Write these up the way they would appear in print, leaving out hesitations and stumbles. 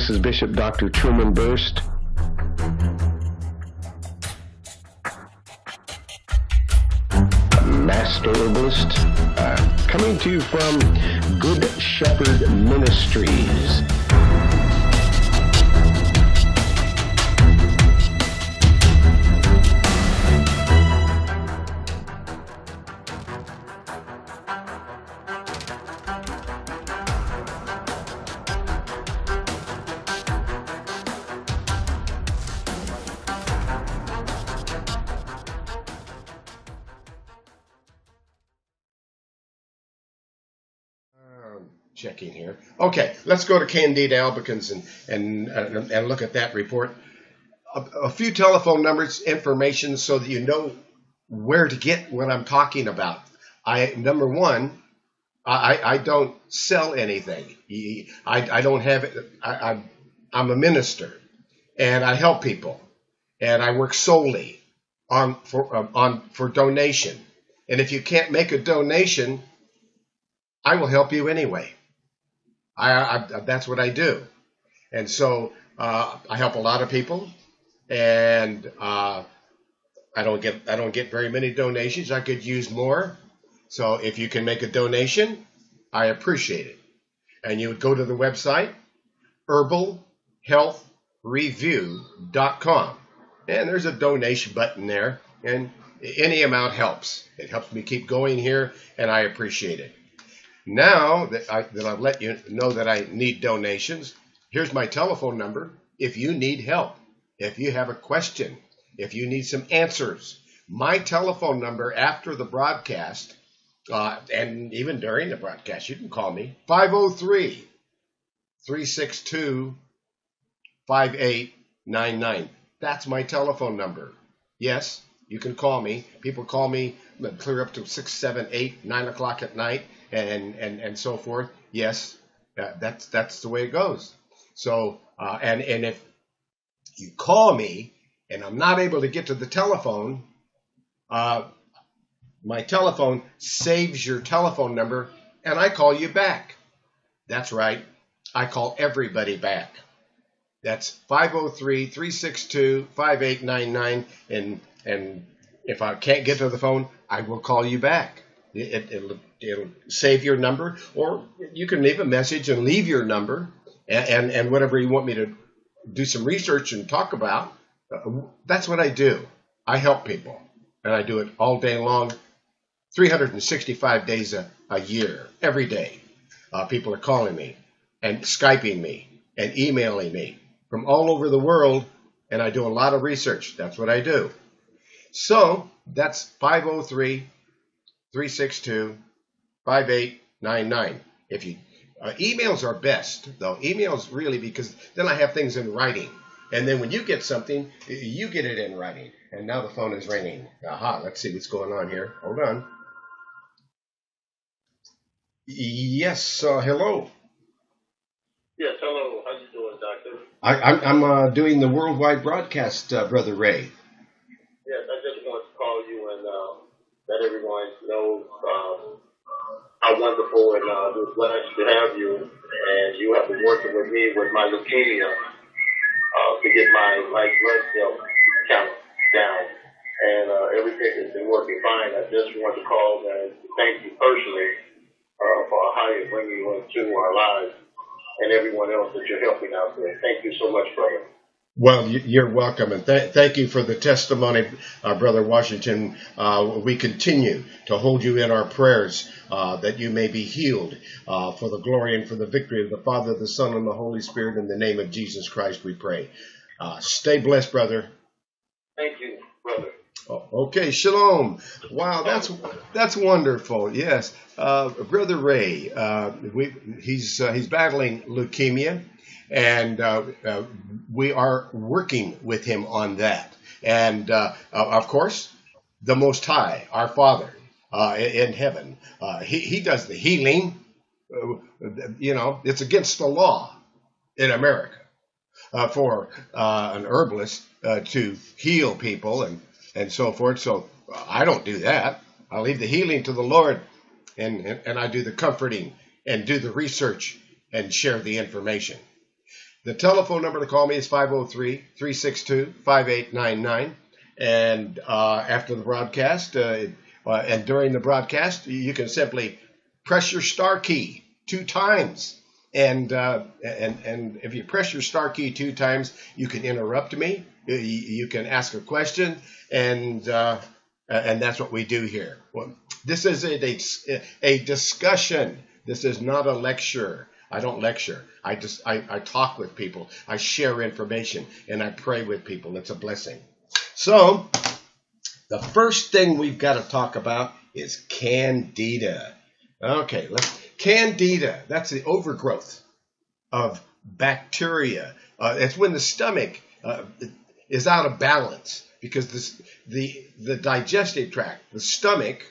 This is Bishop Dr. Truman Burst. Master Herbalist, coming to you from Good Shepherd Ministries. Checking here. Okay, let's go to Candida albicans and look at that report. A few telephone numbers, information, so that you know where to get what I'm talking about. Number one, I don't sell anything. I don't have it. I'm a minister, and I help people, and I work solely for donation. And if you can't make a donation, I will help you anyway. That's what I do. And so I help a lot of people, and I don't get very many donations. I could use more. So if you can make a donation, I appreciate it. And you would go to the website, herbalhealthreview.com. And there's a donation button there, and any amount helps. It helps me keep going here, and I appreciate it. Now that I've let you know that I need donations, here's my telephone number. If you need help, if you have a question, if you need some answers, my telephone number after the broadcast, and even during the broadcast, you can call me, 503-362-5899. That's my telephone number. Yes, you can call me. People call me clear up to 6, 7, 8, 9 o'clock at night. And so forth. Yes, that's the way it goes. So and if you call me and I'm not able to get to the telephone, my telephone saves your telephone number and I call you back. That's right. I call everybody back. That's 503-362-5899, and if I can't get to the phone, I will call you back. It'll save your number, or you can leave a message and leave your number, and whatever you want me to do some research and talk about. That's what I do. I help people, and I do it all day long, 365 days a year, every day. People are calling me and Skyping me and emailing me from all over the world, and I do a lot of research. That's what I do. So that's 503-362-5899. If you emails are best, though. Emails really, because then I have things in writing. And then when you get something, you get it in writing. And now the phone is ringing. Aha, let's see what's going on here. Hold on. Yes, hello. Yes, hello. How you doing, Doctor? I'm doing the worldwide broadcast, Brother Ray. Yes, I just want to call you and let everyone know how wonderful and we're blessed to have you. And you have been working with me with my leukemia to get my blood cell count down. And everything has been working fine. I just want to call and thank you personally for how you're bringing you into our lives and everyone else that you're helping out there. Thank you so much, brother. Well, you're welcome, and thank you for the testimony, Brother Washington. We continue to hold you in our prayers that you may be healed for the glory and for the victory of the Father, the Son, and the Holy Spirit. In the name of Jesus Christ, we pray. Stay blessed, brother. Thank you, brother. Okay, shalom. Wow, that's wonderful. Yes, Brother Ray, he's battling leukemia. And we are working with him on that. And, of course, the Most High, our Father in heaven, he does the healing. It's against the law in America for an herbalist to heal people and so forth. So I don't do that. I leave the healing to the Lord, and I do the comforting and do the research and share the information. The telephone number to call me is 503-362-5899. And after the broadcast, and during the broadcast, you can simply press your star key 2 times. And if you press your star key 2 times, you can interrupt me. You can ask a question, and that's what we do here. Well, this is a discussion. This is not a lecture. I don't lecture. I talk with people. I share information, and I pray with people. It's a blessing. So the first thing we've got to talk about is candida. Okay, candida. That's the overgrowth of bacteria. It's when the stomach is out of balance, because the digestive tract, the stomach,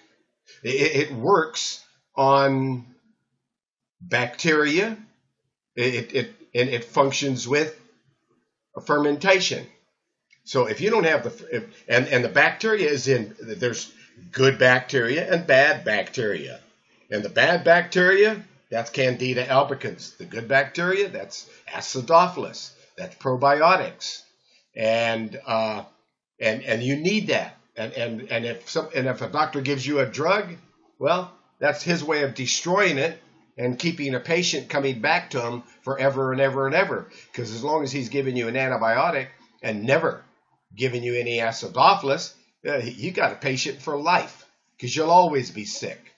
it works on bacteria. It functions with fermentation. So if you don't have the bacteria there's good bacteria and bad bacteria. And the bad bacteria, that's Candida albicans. The good bacteria, that's acidophilus. That's probiotics. And you need that. And if a doctor gives you a drug, well, that's his way of destroying it and keeping a patient coming back to him forever and ever and ever. Because as long as he's giving you an antibiotic and never giving you any acidophilus, you got a patient for life, because you'll always be sick.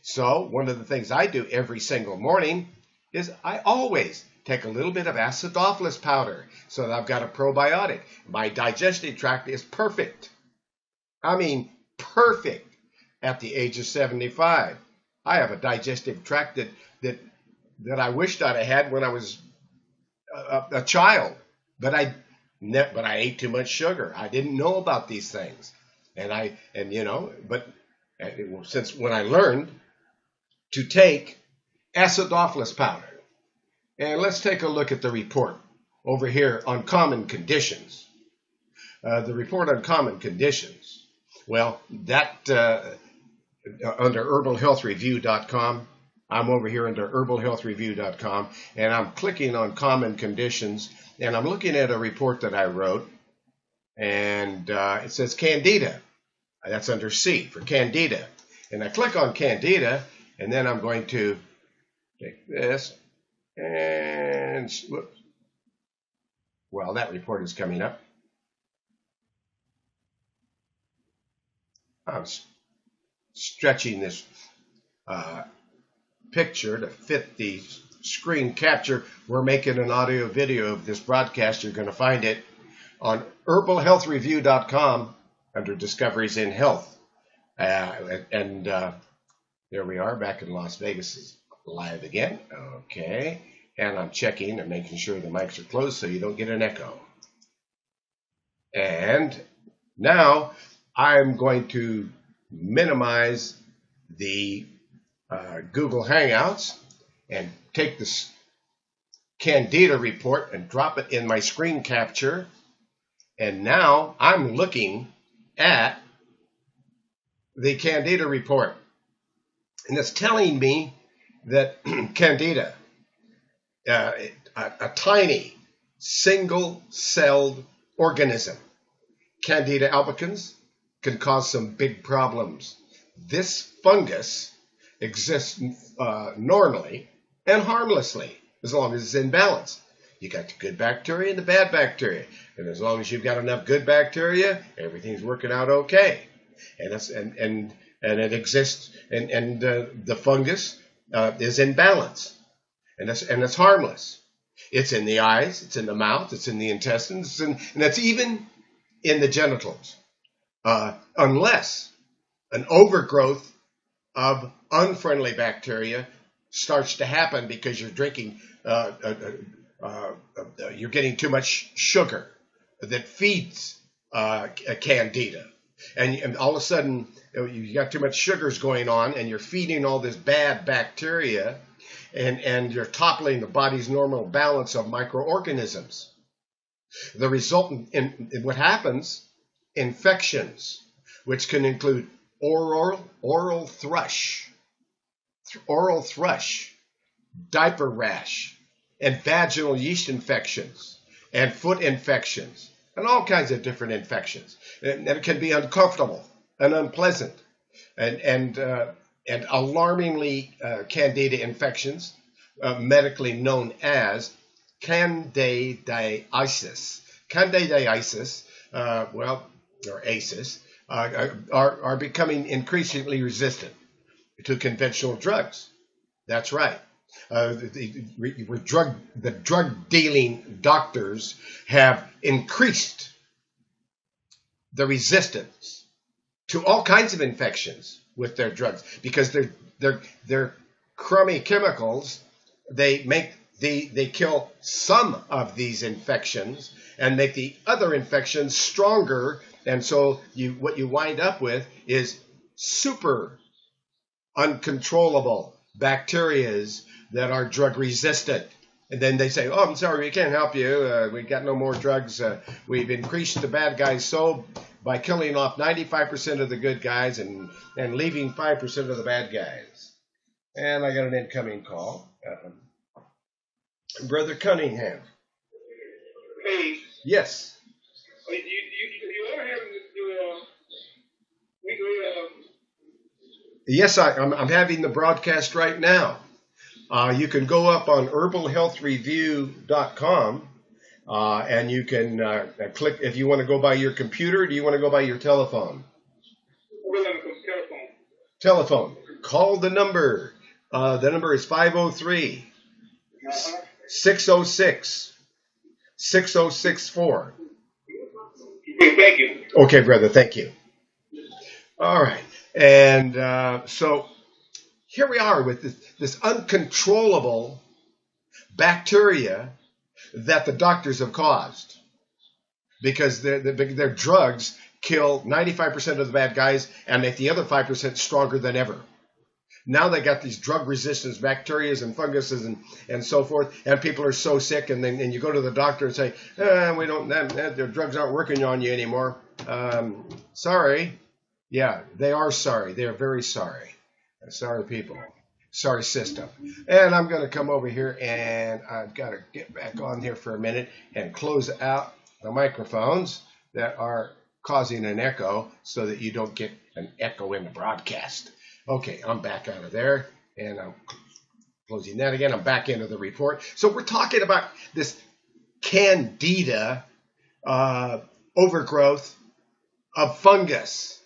So one of the things I do every single morning is I always take a little bit of acidophilus powder so that I've got a probiotic. My digestive tract is perfect. I mean, perfect at the age of 75. I have a digestive tract that I wished I'd have had when I was a child, but I ate too much sugar. I didn't know about these things, since when I learned to take acidophilus powder, and let's take a look at the report over here on common conditions. The report on common conditions. Well, that under herbalhealthreview.com. I'm over here under herbalhealthreview.com, and I'm clicking on common conditions, and I'm looking at a report that I wrote, and it says Candida. That's under C for Candida. And I click on Candida, and then I'm going to take this, and whoops. Well, that report is coming up. I'm stretching this picture to fit the screen capture. We're making an audio video of this broadcast. You're going to find it on herbalhealthreview.com under Discoveries in Health. There we are, back in Las Vegas, live again. Okay. And I'm checking and making sure the mics are closed so you don't get an echo. And now I'm going to minimize the Google Hangouts and take this Candida report and drop it in my screen capture. And now I'm looking at the Candida report. And it's telling me that Candida, a tiny single-celled organism, Candida albicans, can cause some big problems. This fungus exists normally and harmlessly as long as it's in balance. You got the good bacteria and the bad bacteria, and as long as you've got enough good bacteria, everything's working out okay. And it exists, and the fungus is in balance, and it's harmless. It's in the eyes, it's in the mouth, it's in the intestines, and it's even in the genitals, unless an overgrowth of unfriendly bacteria starts to happen because you're drinking, you're getting too much sugar that feeds Candida. And all of a sudden, you got too much sugars going on, and you're feeding all this bad bacteria, and you're toppling the body's normal balance of microorganisms. The result in what happens, infections, which can include oral thrush, diaper rash, and vaginal yeast infections and foot infections and all kinds of different infections. And it can be uncomfortable and unpleasant and alarmingly candida infections, medically known as candidiasis. Candidiasis, or ACEs, are becoming increasingly resistant to conventional drugs. That's right. The drug dealing doctors have increased the resistance to all kinds of infections with their drugs because they're crummy chemicals. They kill some of these infections and make the other infections stronger, and so what you wind up with is super uncontrollable bacterias that are drug resistant. And then they say, "Oh, I'm sorry, we can't help you. We got no more drugs. We've increased the bad guys so by killing off 95% of the good guys and leaving 5% of the bad guys." And I got an incoming call. Brother Cunningham. Hey. Yes. You ever have weekly? Yes, I'm having the broadcast right now. You can go up on herbalhealthreview.com and you can click if you want to go by your computer. Or do you want to go by your telephone? Telephone. Telephone. Call the number. The number is 503 606 6064. Thank you. Okay, brother. Thank you. All right. And so here we are with this uncontrollable bacteria that the doctors have caused because their drugs kill 95% of the bad guys and make the other 5% stronger than ever. Now they got these drug resistance bacteria and funguses and so forth, and people are so sick, and then you go to the doctor and say, their drugs aren't working on you anymore. Sorry. Yeah, they are sorry. They are very sorry. Sorry people. Sorry system. And I'm going to come over here, and I've got to get back on here for a minute and close out the microphones that are causing an echo so that you don't get an echo in the broadcast. Okay, I'm back out of there, and I'm closing that again. I'm back into the report. So we're talking about this candida overgrowth of fungus,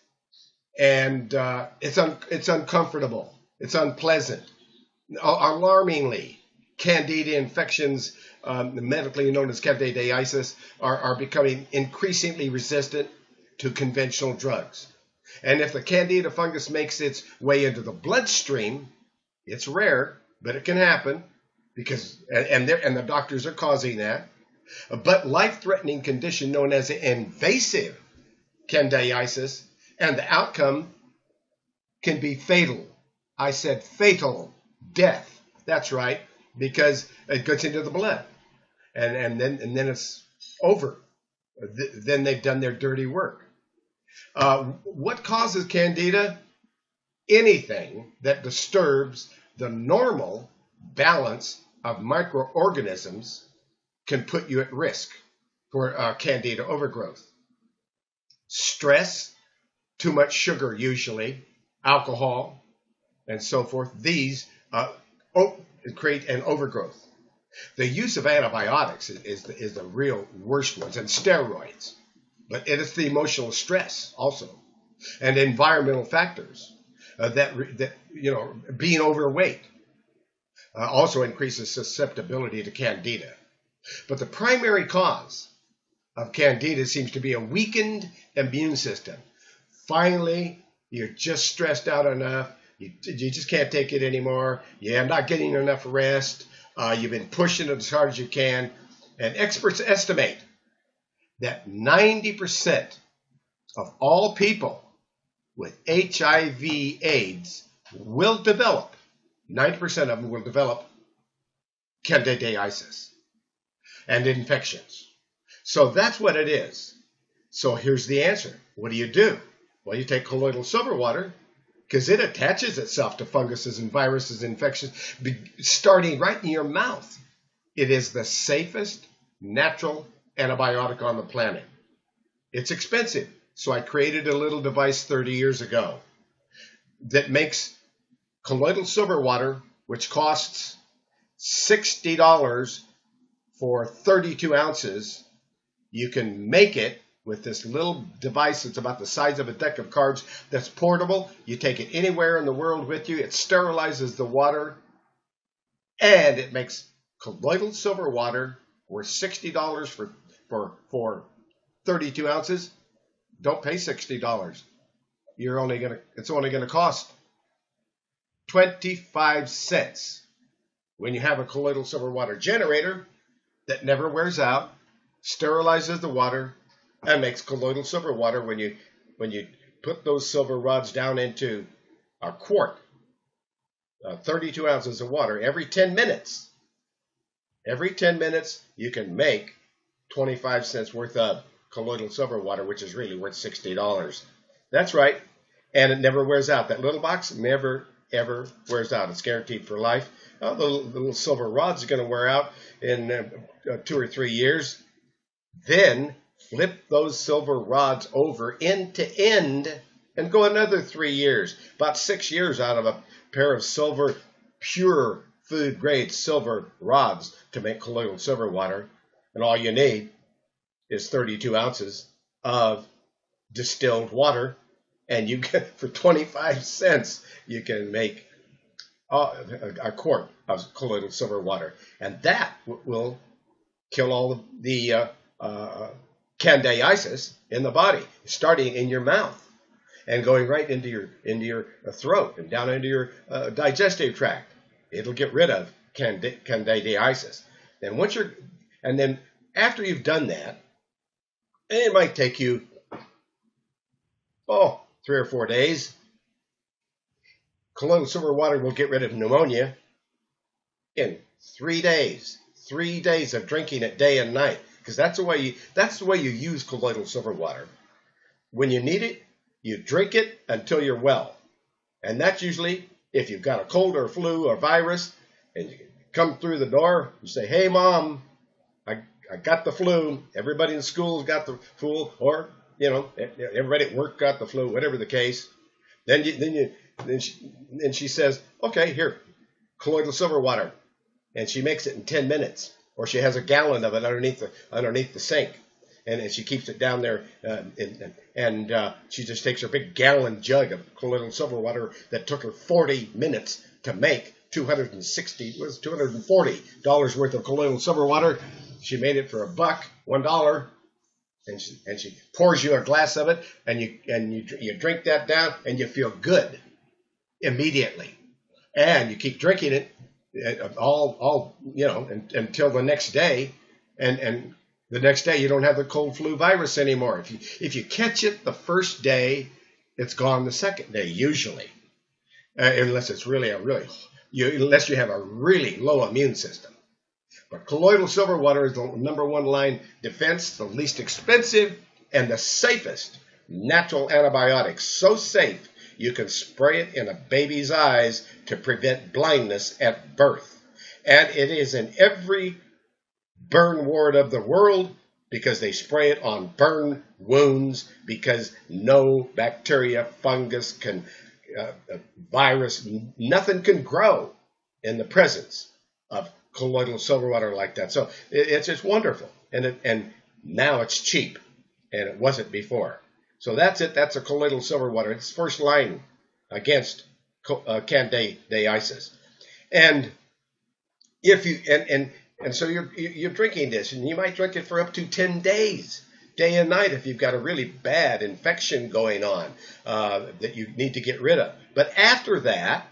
and it's uncomfortable. It's unpleasant. Alarmingly, candida infections, medically known as candidiasis, are becoming increasingly resistant to conventional drugs. And if the candida fungus makes its way into the bloodstream, it's rare, but it can happen because and the doctors are causing that. But life-threatening condition known as invasive candidiasis, and the outcome can be fatal. I said fatal, death. That's right, because it gets into the blood, and then it's over. Then they've done their dirty work. What causes candida? Anything that disturbs the normal balance of microorganisms can put you at risk for candida overgrowth. Stress, too much sugar usually, alcohol, and so forth. These create an overgrowth. The use of antibiotics is the real worst ones, and steroids. But it is the emotional stress also, and environmental factors that being overweight also increases susceptibility to candida. But the primary cause of candida seems to be a weakened immune system. Finally, you're just stressed out enough. You just can't take it anymore. You're not getting enough rest. You've been pushing it as hard as you can. And experts estimate that 90% of all people with HIV/AIDS will develop, 90% of them will develop candidiasis and infections. So that's what it is. So here's the answer. What do? Well, you take colloidal silver water because it attaches itself to funguses and viruses and infections, starting right in your mouth. It is the safest natural antibiotic on the planet. It's expensive, so I created a little device 30 years ago that makes colloidal silver water, which costs $60 for 32 ounces. You can make it with this little device that's about the size of a deck of cards that's portable. You take it anywhere in the world with you. It sterilizes the water, and it makes colloidal silver water worth $60 for 32 ounces. Don't pay $60. It's only gonna cost 25 cents when you have a colloidal silver water generator that never wears out, sterilizes the water, and makes colloidal silver water when you put those silver rods down into a quart, 32 ounces of water every 10 minutes. Every 10 minutes, you can make 25 cents worth of colloidal silver water, which is really worth $60. That's right. And it never wears out. That little box never, ever wears out. It's guaranteed for life. The little silver rod's going to wear out in 2 or 3 years. Then flip those silver rods over end to end and go another 3 years. About 6 years out of a pair of silver, pure food-grade silver rods to make colloidal silver water. And all you need is 32 ounces of distilled water. And you get, for 25 cents, you can make a quart of colloidal silver water. And that will kill all of the candidiasis in the body, starting in your mouth and going right into your throat and down into your digestive tract. It'll get rid of candidiasis. And then after you've done that, it might take you 3 or 4 days. Colloidal silver water will get rid of pneumonia in 3 days. 3 days of drinking it day and night, because that's the way you use colloidal silver water. When you need it, you drink it until you're well, and that's usually if you've got a cold or flu or virus, and you come through the door, you say, "Hey, Mom, I got the flu." Everybody in school's got the flu, or everybody at work got the flu, whatever the case. Then she says, "Okay, here, colloidal silver water," and she makes it in 10 minutes, or she has a gallon of it underneath the sink, and she keeps it down there, and she just takes her big gallon jug of colloidal silver water that took her 40 minutes to make. $240 worth of colloidal silver water. She made it for $1, and she pours you a glass of it, and you drink that down, and you feel good immediately, and you keep drinking it until the next day, and the next day you don't have the cold flu virus anymore. If you catch it the first day, it's gone the second day usually, unless it's unless you have a really low immune system. But colloidal silver water is the number one line defense, the least expensive, and the safest natural antibiotic. So safe, you can spray it in a baby's eyes to prevent blindness at birth. And it is in every burn ward of the world, because they spray it on burn wounds, because no bacteria, fungus, virus, nothing can grow in the presence of colloidal silver water like that. So it's just wonderful, and now it's cheap, and it wasn't before. So that's it. That's a colloidal silver water. It's first line against candidiasis. And if you and so you're drinking this, and you might drink it for up to 10 days, day and night, if you've got a really bad infection going on that you need to get rid of. But after that,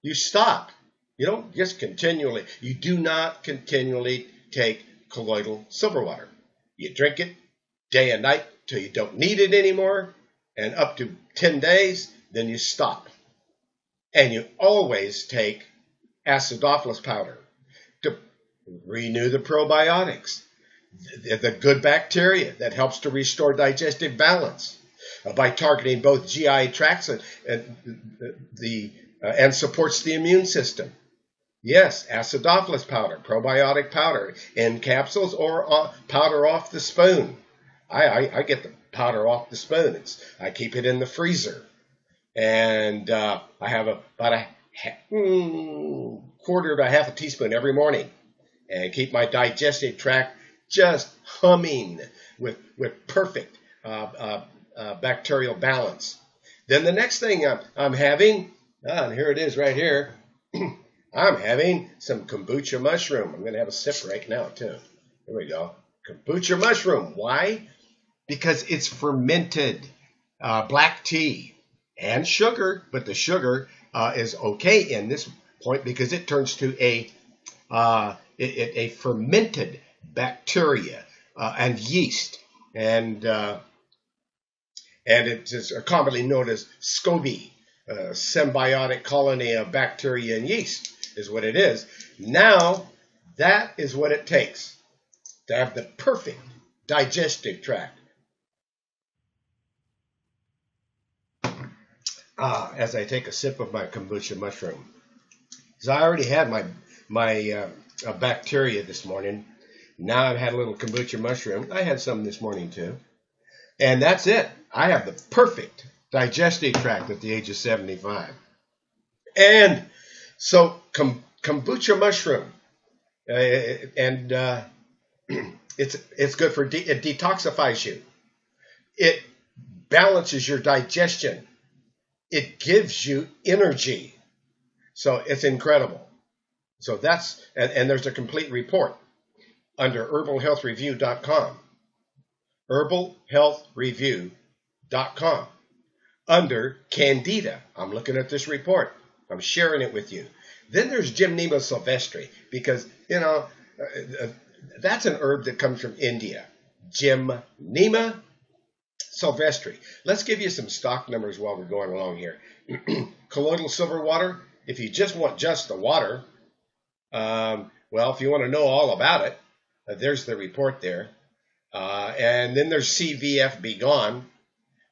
you stop. You don't just continually. You do not continually take colloidal silver water. You drink it day and night till you don't need it anymore, and up to 10 days, then you stop. And you always take acidophilus powder to renew the probiotics, the good bacteria that helps to restore digestive balance by targeting both GI tracts and supports the immune system. Yes, acidophilus powder, probiotic powder in capsules or powder off the spoon. I get the powder off the spoon. I keep it in the freezer, and I have about a quarter to half a teaspoon every morning, and keep my digestive tract just humming with perfect bacterial balance. Then the next thing I'm having, and here it is right here. I'm having some kombucha mushroom. I'm going to have a sip right now, too. Here we go. Kombucha mushroom. Why? Because it's fermented black tea and sugar, but the sugar is okay in this point because it turns to a fermented bacteria and yeast, and it's commonly known as SCOBY, symbiotic colony of bacteria and yeast is what it is. Now, that is what it takes to have the perfect digestive tract. As I take a sip of my kombucha mushroom. So I already had my bacteria this morning. Now I've had a little kombucha mushroom. I had some this morning too. And that's it. I have the perfect digestive tract at the age of 75. And so kombucha mushroom, and it's good for it detoxifies you. It balances your digestion. It gives you energy. So it's incredible. So that's, and there's a complete report under herbalhealthreview.com. herbalhealthreview.com. Under Candida. I'm looking at this report. I'm sharing it with you. Then there's Gymnema sylvestre, because, that's an herb that comes from India. Gymnema sylvestre. Let's give you some stock numbers while we're going along here. Colloidal silver water, if you just want just the water, if you want to know all about it, there's the report there. And then there's CVF Be Gone.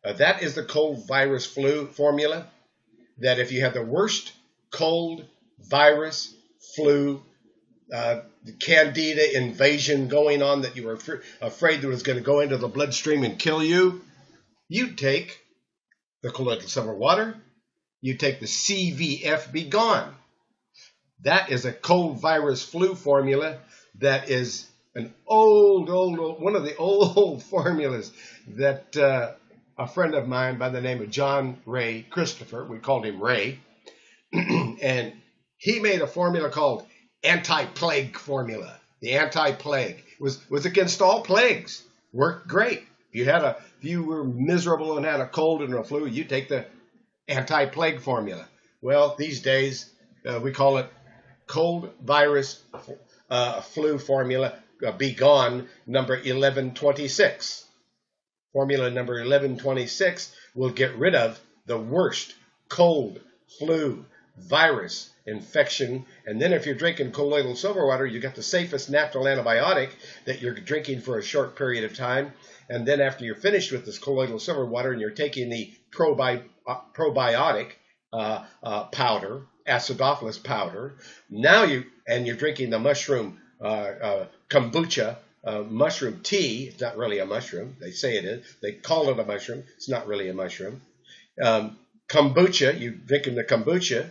That is the cold virus flu formula, that if you have the worst cold virus flu, candida invasion going on that you were afraid that was going to go into the bloodstream and kill you, you take the colloidal silver water, you take the CVF Be Gone. That is a cold virus flu formula that is an old, one of the old formulas that a friend of mine by the name of John Ray Christopher, we called him Ray, and he made a formula called anti-plague formula. The anti-plague was against all plagues. Worked great. If you were miserable and had a cold and a flu, you take the anti-plague formula. Well, these days we call it cold virus flu formula Be Gone number 1126. Formula number 1126 will get rid of the worst cold flu virus infection. And then if you're drinking colloidal silver water, you got the safest natural antibiotic that you're drinking for a short period of time. And then after you're finished with this colloidal silver water and you're taking the probiotic powder, acidophilus powder, you're drinking the mushroom kombucha mushroom tea. It's not really a mushroom. They say it is. They call it a mushroom. It's not really a mushroom. Kombucha, you're drinking the kombucha.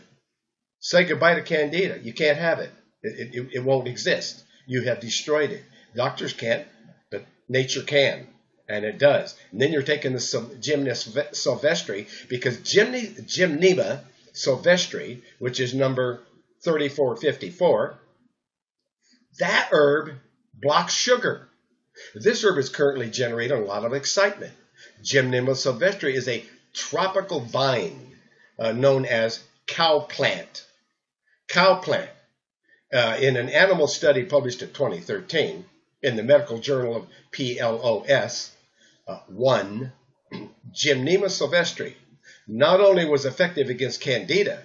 Say goodbye to candida. You can't have it. It won't exist. You have destroyed it. Doctors can't, but nature can, and it does. And then you're taking the Gymnema sylvestre, because Gymnema sylvestre, which is number 3454, that herb blocks sugar. This herb is currently generating a lot of excitement. Gymnema sylvestre is a tropical vine known as cow plant. Cow plant. In an animal study published in 2013 in the Medical Journal of PLOS 1, Gymnema sylvestre not only was effective against candida,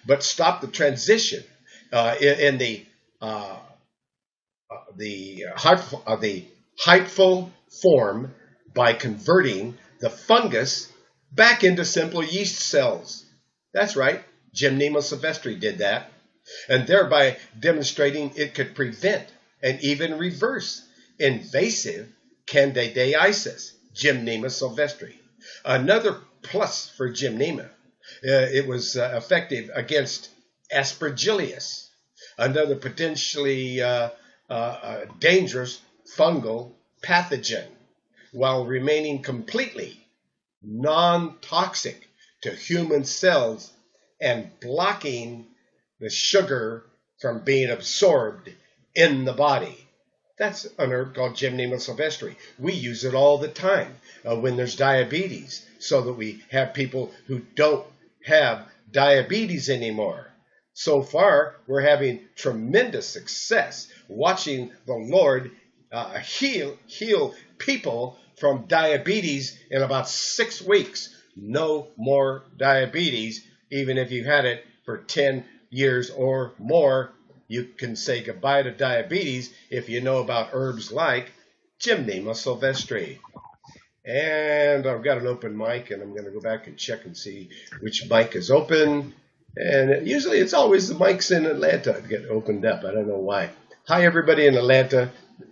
but stopped the transition in the hyphal form by converting the fungus back into simple yeast cells. That's right. Gymnema sylvestre did that. and thereby demonstrating it could prevent and even reverse invasive candidiasis, Gymnema sylvestri. Another plus for Gymnema, it was effective against aspergillosis, another potentially dangerous fungal pathogen, while remaining completely non-toxic to human cells and blocking the sugar from being absorbed in the body. That's an herb called Gymnema sylvestri. We use it all the time when there's diabetes, so that we have people who don't have diabetes anymore. So far, we're having tremendous success watching the Lord heal people from diabetes in about 6 weeks. No more diabetes, even if you've had it for 10 years or more. You can say goodbye to diabetes if you know about herbs like Gymnema sylvestri. And I've got an open mic, and I'm going to go back and check and see which mic is open. And usually it's always the mics in Atlanta that get opened up. I don't know why. Hi, everybody in Atlanta.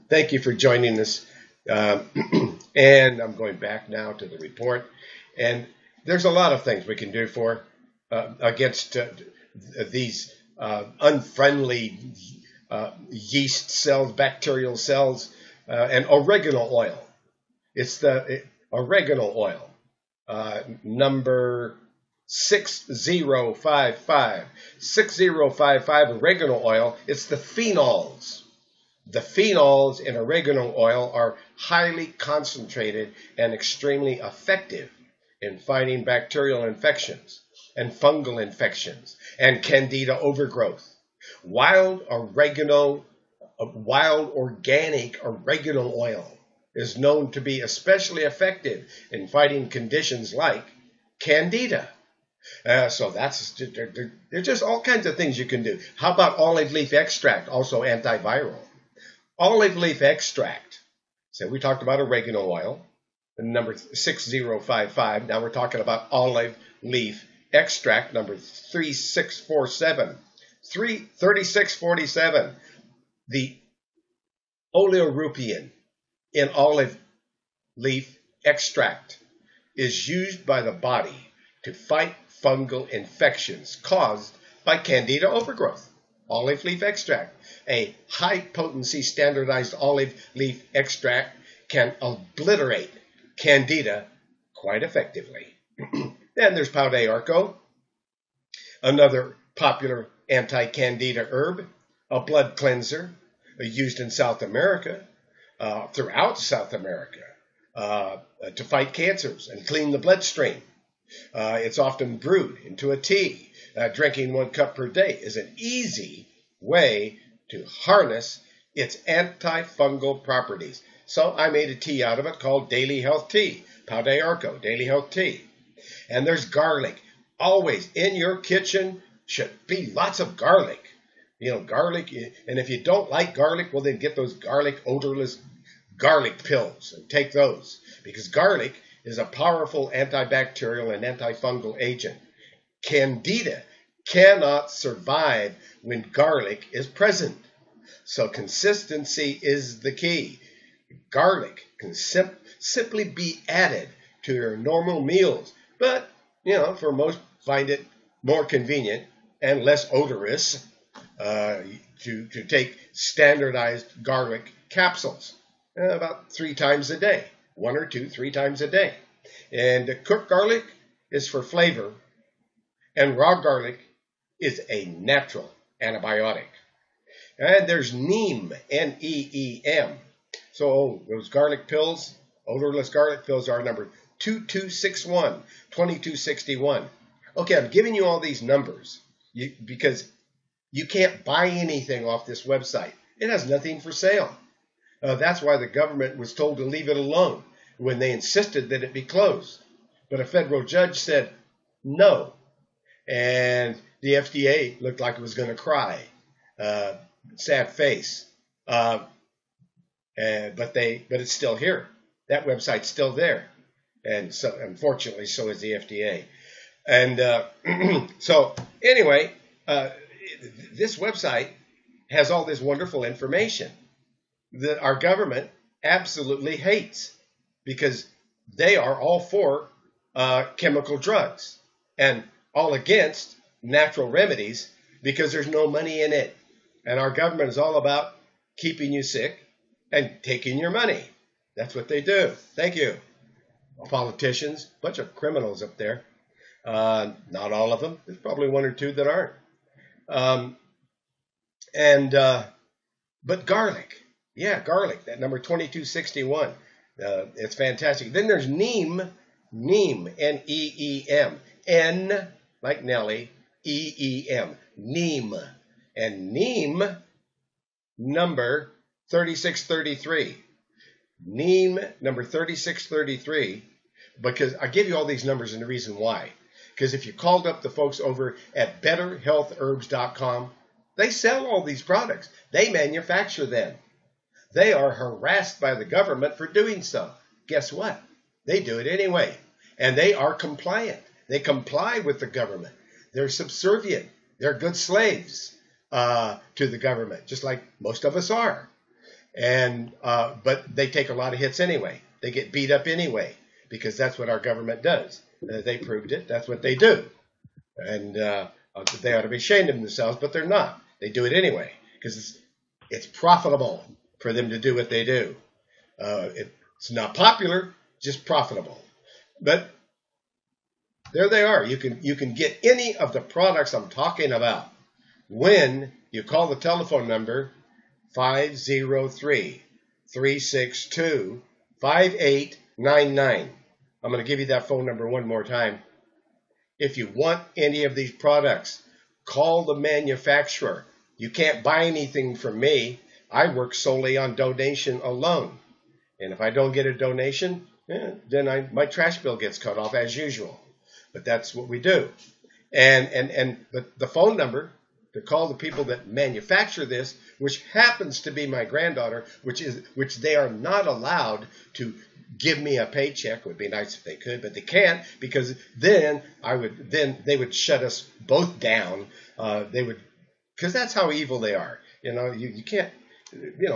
Thank you for joining us. And I'm going back now to the report. And there's a lot of things we can do for against these unfriendly yeast cells, bacterial cells, and oregano oil. It's the oregano oil, number 6055. 6055 oregano oil. It's the phenols. The phenols in oregano oil are highly concentrated and extremely effective in fighting bacterial infections and fungal infections and candida overgrowth. Wild organic oregano oil is known to be especially effective in fighting conditions like candida. So there's just all kinds of things you can do. How about olive leaf extract, also antiviral? Olive leaf extract. So we talked about oregano oil, number 6055. Now we're talking about olive leaf extract, number 3647. 3647. The oleuropein in olive leaf extract is used by the body to fight fungal infections caused by candida overgrowth. Olive leaf extract. A high-potency standardized olive leaf extract can obliterate candida quite effectively. Then there's pau de arco, another popular anti-candida herb, a blood cleanser used in South America, throughout South America, to fight cancers and clean the bloodstream. It's often brewed into a tea. Drinking 1 cup per day is an easy way to harness its antifungal properties. So I made a tea out of it called Daily Health Tea, Pau de Arco, Daily Health Tea. And there's garlic. Always in your kitchen should be lots of garlic. You know, garlic, and if you don't like garlic, well, then get those garlic odorless garlic pills and take those, because garlic is a powerful antibacterial and antifungal agent. Candida cannot survive when garlic is present. So consistency is the key. Garlic can simply be added to your normal meals, but, you know, for most find it more convenient and less odorous to take standardized garlic capsules about 3 times a day, 1 or 2, 3 times a day. And cooked garlic is for flavor, and raw garlic is a natural antibiotic. And there's neem, N-E-E-M. So those garlic pills, odorless garlic pills, are number 2261, 2261. Okay, I'm giving you all these numbers because you can't buy anything off this website. It has nothing for sale. That's why the government was told to leave it alone when they insisted that it be closed. But a federal judge said no. And the FDA looked like it was going to cry. Sad face. But it's still here. That website's still there. And so, unfortunately, so is the FDA. And so, anyway, this website has all this wonderful information that our government absolutely hates because they are all for chemical drugs and all against natural remedies because there's no money in it. And our government is all about keeping you sick and taking your money. That's what they do. Thank you. Politicians, bunch of criminals up there. Not all of them. There's probably one or two that aren't. But garlic. Yeah, garlic. That number 2261. It's fantastic. Then there's neem. Neem. N-E-E-M. N like Nelly. E-E-M. Neem. And neem number 3633. Neem number 3633. Because I give you all these numbers and the reason why. Because if you called up the folks over at betterhealthherbs.com, they sell all these products. They manufacture them. They are harassed by the government for doing so. Guess what? They do it anyway. And they are compliant. They comply with the government. They're subservient. They're good slaves to the government, just like most of us are. But they take a lot of hits anyway. They get beat up anyway, because that's what our government does. They proved it. That's what they do. And they ought to be ashamed of themselves, but they're not. They do it anyway, because it's profitable for them to do what they do. It's not popular, just profitable. But there they are. You can get any of the products I'm talking about when you call the telephone number 503-362-5899. I'm going to give you that phone number one more time. If you want any of these products, call the manufacturer. You can't buy anything from me. I work solely on donation alone. And if I don't get a donation, then my trash bill gets cut off as usual. But that's what we do. But the phone number to call the people that manufacture this, which happens to be my granddaughter, which they are not allowed to give me a paycheck. Would be nice if they could, but they can't, because then they would shut us both down. Because that's how evil they are. You can't,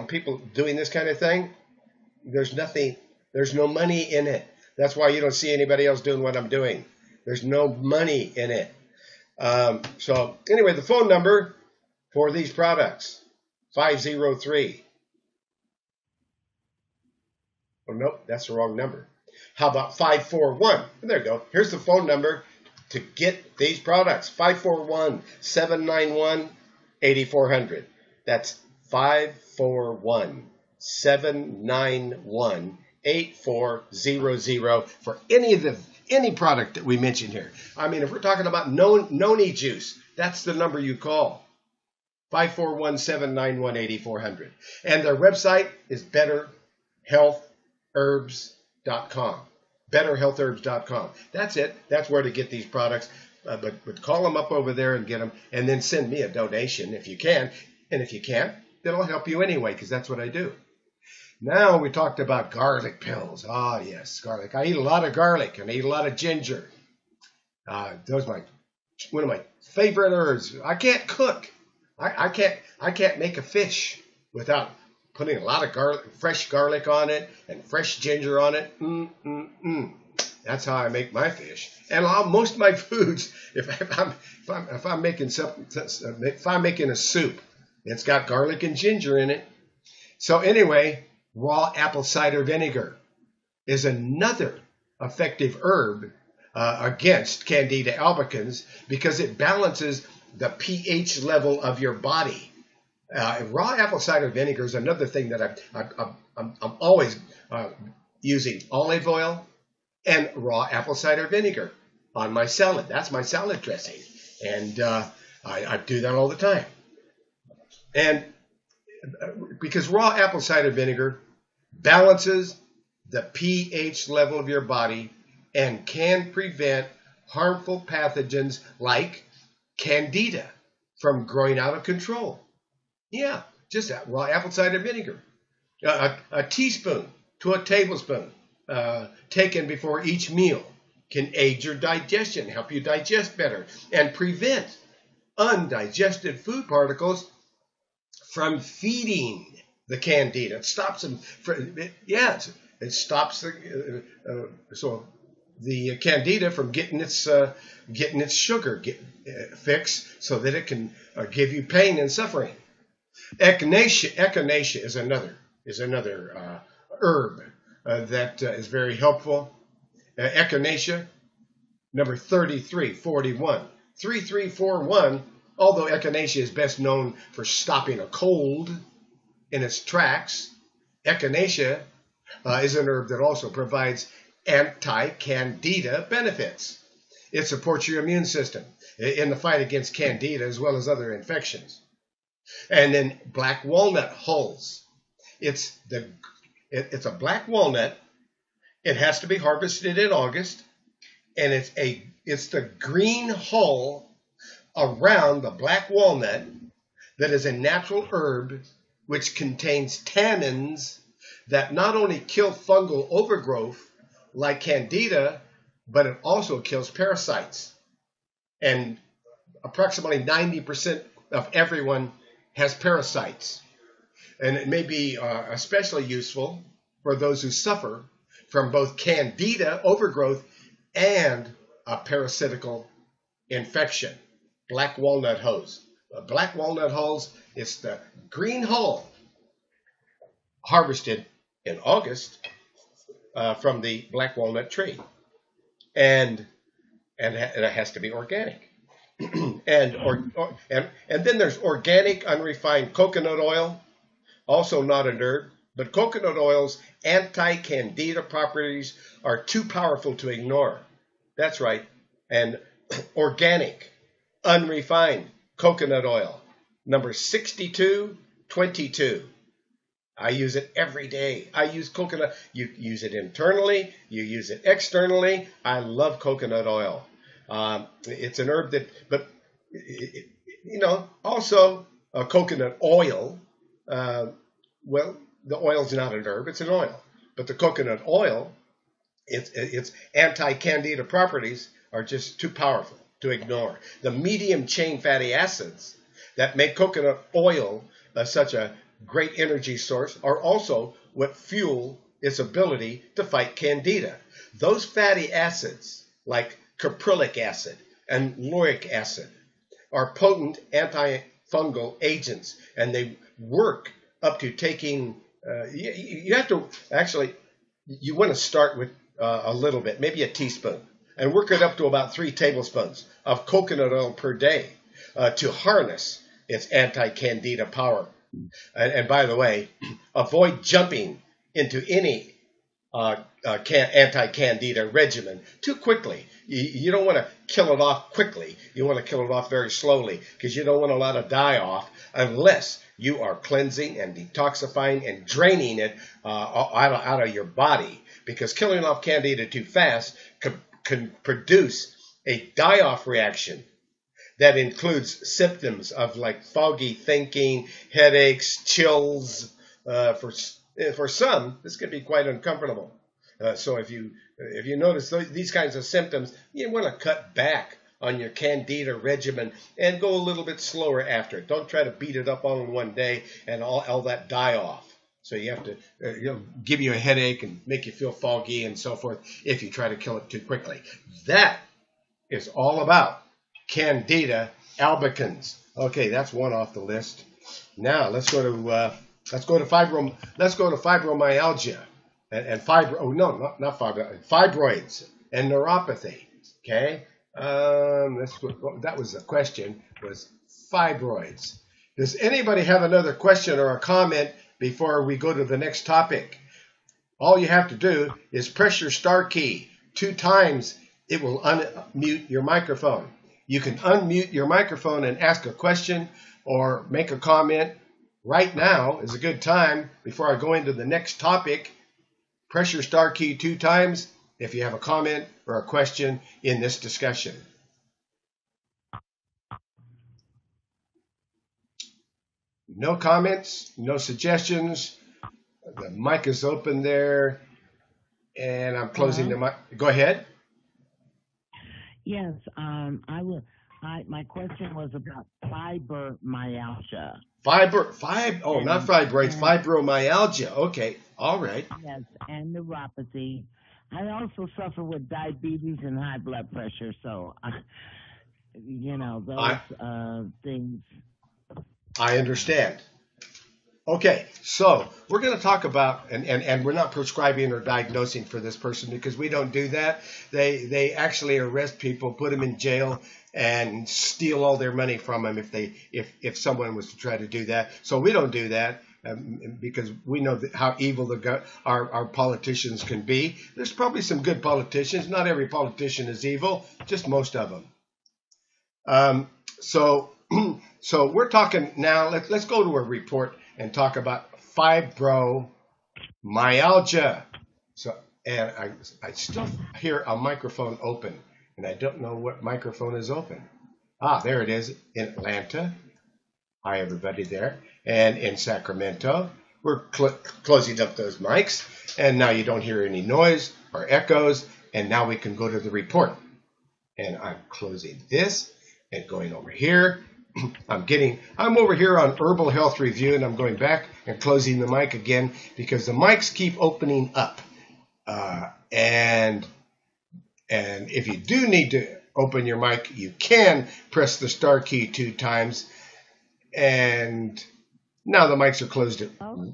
people doing this kind of thing, there's no money in it. That's why you don't see anybody else doing what I'm doing. There's no money in it. So anyway, the phone number for these products, 503. Oh, nope, that's the wrong number. How about 541? There you go. Here's the phone number to get these products, 541-791-8400. That's 541-791-8400 for any product that we mention here. I mean, if we're talking about noni juice, that's the number you call. 541-791-8400. And their website is betterhealthherbs.com. betterhealthherbs.com. That's it. That's where to get these products. But call them up over there and get them, and then send me a donation if you can. And if you can't, it'll help you anyway, because that's what I do. Now we talked about garlic pills. Ah, yes, garlic. I eat a lot of garlic and I eat a lot of ginger. Those are one of my favorite herbs. I can't cook. I can't make a fish without putting a lot of fresh garlic on it and fresh ginger on it. That's how I make my fish. And most of my foods, if I'm making a soup, it's got garlic and ginger in it. So anyway, raw apple cider vinegar is another effective herb against Candida albicans because it balances the pH level of your body. Raw apple cider vinegar is another thing that I'm always using olive oil and raw apple cider vinegar on my salad. That's my salad dressing. And I do that all the time. And because raw apple cider vinegar balances the pH level of your body and can prevent harmful pathogens like Candida from growing out of control. Yeah, just that raw apple cider vinegar. A teaspoon to a tablespoon taken before each meal can aid your digestion, help you digest better, and prevent undigested food particles from feeding the candida. It stops them. It stops so the candida from getting its sugar fix, so that it can give you pain and suffering. Echinacea is another herb that is very helpful. Echinacea, number 3341. 3341, although echinacea is best known for stopping a cold in its tracks, echinacea is an herb that also provides anti-candida benefits. It supports your immune system in the fight against candida as well as other infections. And then black walnut hulls. It's a black walnut. It has to be harvested in August, and it's the green hull around the black walnut that is a natural herb which contains tannins that not only kill fungal overgrowth like candida, but it also kills parasites. And approximately 90% of everyone has parasites. And it may be especially useful for those who suffer from both candida overgrowth and a parasitical infection. Black walnut hulls. Black walnut hulls, it's the green hull harvested in August from the black walnut tree. And it has to be organic. and then there's organic unrefined coconut oil, also not an herb, but coconut oil's anti-candida properties are too powerful to ignore. That's right. And organic, unrefined coconut oil, number 6222. I use it every day. I use coconut. You use it internally. You use it externally. I love coconut oil. It's an herb also coconut oil. Well, the oil's not an herb, it's an oil. But the coconut oil, its anti-candida properties are just too powerful to ignore. The medium chain fatty acids that make coconut oil such a great energy source are also what fuel its ability to fight candida. Those fatty acids, like caprylic acid and lauric acid, are potent antifungal agents, and they work up to taking, you want to start with a little bit, maybe a teaspoon, and work it up to about 3 tablespoons of coconut oil per day to harness its anti-candida power. And by the way, avoid jumping into any anti-candida regimen too quickly. You don't want to kill it off quickly. You want to kill it off very slowly, because you don't want a lot of die-off unless you are cleansing and detoxifying and draining it out of your body. Because killing off candida too fast can produce a die-off reaction that includes symptoms of like foggy thinking, headaches, chills. For some, this can be quite uncomfortable. So if you notice these kinds of symptoms, you want to cut back on your candida regimen and go a little bit slower after it. Don't try to beat it up all in one day and all that die off. So you have to give you a headache and make you feel foggy and so forth if you try to kill it too quickly. That is all about Candida albicans. Okay, that's one off the list. Now let's go to fibromyalgia and fibroids and neuropathy. Okay, that was the question, was fibroids. Does anybody have another question or a comment before we go to the next topic? All you have to do is press your star key 2 times. It will unmute your microphone. You can unmute your microphone and ask a question or make a comment. Right now is a good time before I go into the next topic. Press your star key 2 times if you have a comment or a question in this discussion. No comments, no suggestions. The mic is open there, and I'm closing the mic. Go ahead. Yes, Hi, my question was about fibromyalgia. Not And, fibroids, and fibromyalgia. Okay, all right. yes, and neuropathy. I also suffer with diabetes and high blood pressure, so I those things. I understand. Okay, so we're going to talk about, and we're not prescribing or diagnosing for this person because we don't do that. They actually arrest people, put them in jail, and steal all their money from them if someone was to try to do that. So we don't do that because we know how evil our politicians can be. There's probably some good politicians. Not every politician is evil, just most of them. So so we're talking now. Let's go to a report and talk about fibromyalgia. So, and I still hear a microphone open, and I don't know what microphone is open. Ah, there it is in Atlanta. Hi, everybody there. And in Sacramento, we're closing up those mics, and now you don't hear any noise or echoes, and now we can go to the report. And I'm closing this and going over here. I'm over here on Herbal Health Review, and I'm going back and closing the mic again because the mics keep opening up. And if you do need to open your mic, you can press the star key 2 times. And now the mics are closed. Hello?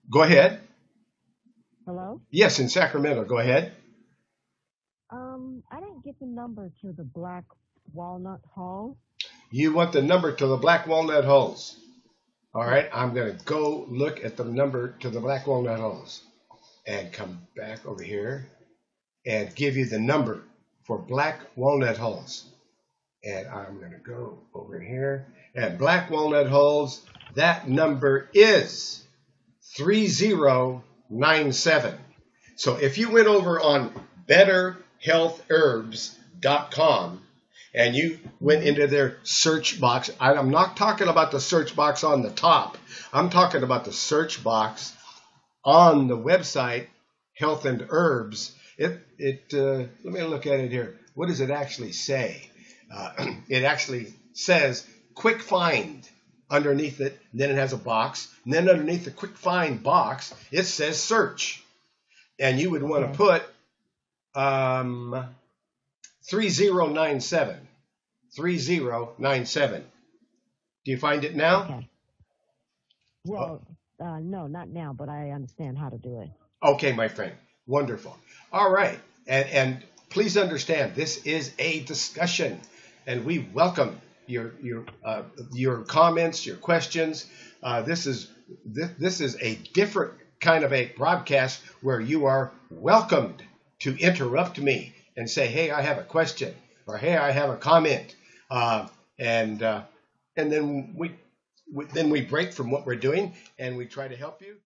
Go ahead. Hello? Yes, in Sacramento. Go ahead. I didn't get the number to the Black Walnut Hall. You want the number to the Black Walnut Holes. All right, I'm going to go look at the number to the Black Walnut Holes and come back over here and give you the number for Black Walnut Holes. And I'm going to go over here. And Black Walnut Holes, that number is 3097. So if you went over on betterhealthherbs.com and you went into their search box, I'm not talking about the search box on the top. I'm talking about the search box on the website, Health and Herbs. Let me look at it here. What does it actually say? It actually says quick find underneath it. Then it has a box. And then underneath the quick find box, it says search. And you would want to put 3097. 3097. Do you find it now? Okay. Well, no, not now, but I understand how to do it. Okay, my friend. Wonderful. All right. And please understand, this is a discussion, and we welcome your comments, your questions. This is a different kind of a broadcast where you are welcomed to interrupt me and say, "Hey, I have a question," or "Hey, I have a comment," and then we break from what we're doing and we try to help you.